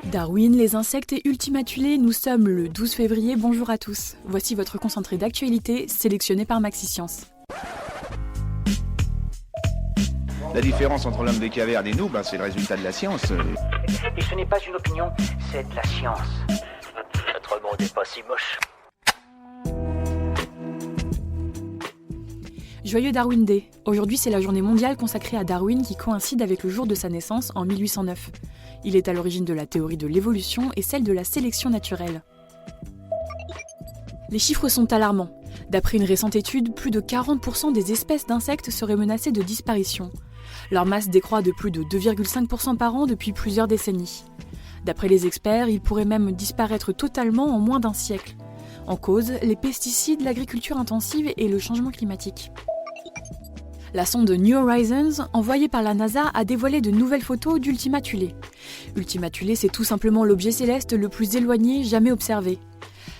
Darwin, les insectes et Ultimatulés, nous sommes le 12 février, bonjour à tous. Voici votre concentré d'actualité sélectionné par Maxi-Science. La différence entre l'homme des cavernes et nous, c'est le résultat de la science. Et ce n'est pas une opinion, c'est de la science. Notre monde n'est pas si moche. Joyeux Darwin Day. Aujourd'hui, c'est la journée mondiale consacrée à Darwin qui coïncide avec le jour de sa naissance en 1809. Il est à l'origine de la théorie de l'évolution et celle de la sélection naturelle. Les chiffres sont alarmants. D'après une récente étude, plus de 40% des espèces d'insectes seraient menacées de disparition. Leur masse décroît de plus de 2,5% par an depuis plusieurs décennies. D'après les experts, ils pourraient même disparaître totalement en moins d'un siècle. En cause, les pesticides, l'agriculture intensive et le changement climatique. La sonde New Horizons, envoyée par la NASA, a dévoilé de nouvelles photos d'Ultimatulés. Ultimatulés, c'est tout simplement l'objet céleste le plus éloigné jamais observé.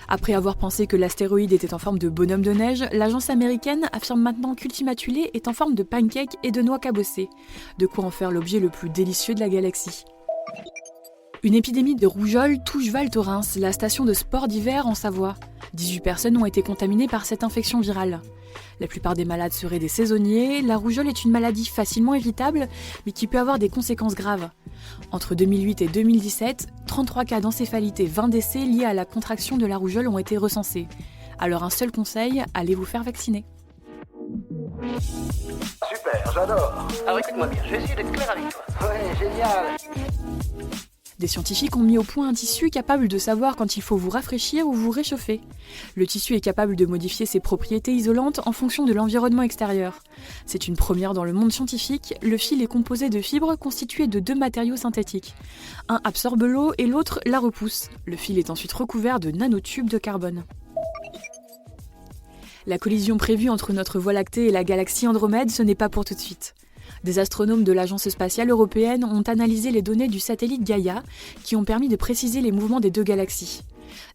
Après avoir pensé que l'astéroïde était en forme de bonhomme de neige, l'agence américaine affirme maintenant qu'Ultimatulés est en forme de pancake et de noix cabossée, de quoi en faire l'objet le plus délicieux de la galaxie. Une épidémie de rougeole touche Val Thorens, la station de sport d'hiver en Savoie. 18 personnes ont été contaminées par cette infection virale. La plupart des malades seraient des saisonniers. La rougeole est une maladie facilement évitable, mais qui peut avoir des conséquences graves. Entre 2008 et 2017, 33 cas d'encéphalite et 20 décès liés à la contraction de la rougeole ont été recensés. Alors un seul conseil, allez vous faire vacciner. Super, j'adore. Alors écoute-moi bien, je vais essayer d'être clair avec toi. Ouais, génial. Des scientifiques ont mis au point un tissu capable de savoir quand il faut vous rafraîchir ou vous réchauffer. Le tissu est capable de modifier ses propriétés isolantes en fonction de l'environnement extérieur. C'est une première dans le monde scientifique. Le fil est composé de fibres constituées de deux matériaux synthétiques. Un absorbe l'eau et l'autre la repousse. Le fil est ensuite recouvert de nanotubes de carbone. La collision prévue entre notre Voie lactée et la galaxie Andromède, ce n'est pas pour tout de suite. Des astronomes de l'Agence spatiale européenne ont analysé les données du satellite Gaia qui ont permis de préciser les mouvements des deux galaxies.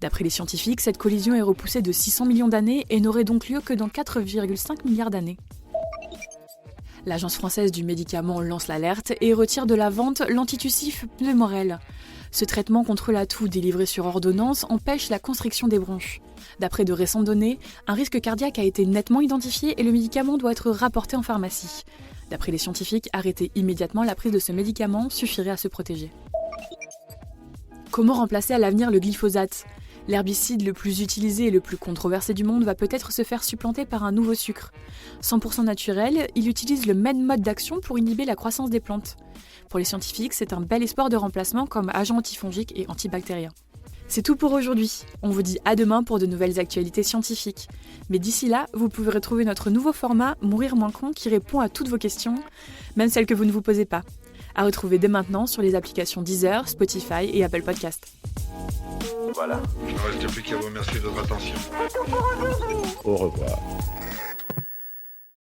D'après les scientifiques, cette collision est repoussée de 600 millions d'années et n'aurait donc lieu que dans 4,5 milliards d'années. L'Agence française du médicament lance l'alerte et retire de la vente l'antitussif Pneumorel. Ce traitement contre la toux délivré sur ordonnance empêche la constriction des bronches. D'après de récentes données, un risque cardiaque a été nettement identifié et le médicament doit être rapporté en pharmacie. D'après les scientifiques, arrêter immédiatement la prise de ce médicament suffirait à se protéger. Comment remplacer à l'avenir le glyphosate ? L'herbicide le plus utilisé et le plus controversé du monde va peut-être se faire supplanter par un nouveau sucre. 100% naturel, il utilise le même mode d'action pour inhiber la croissance des plantes. Pour les scientifiques, c'est un bel espoir de remplacement comme agent antifongique et antibactérien. C'est tout pour aujourd'hui. On vous dit à demain pour de nouvelles actualités scientifiques. Mais d'ici là, vous pouvez retrouver notre nouveau format Mourir moins con qui répond à toutes vos questions, même celles que vous ne vous posez pas. À retrouver dès maintenant sur les applications Deezer, Spotify et Apple Podcast. Voilà. Il ne reste plus qu'à vous remercier de votre attention. Au revoir.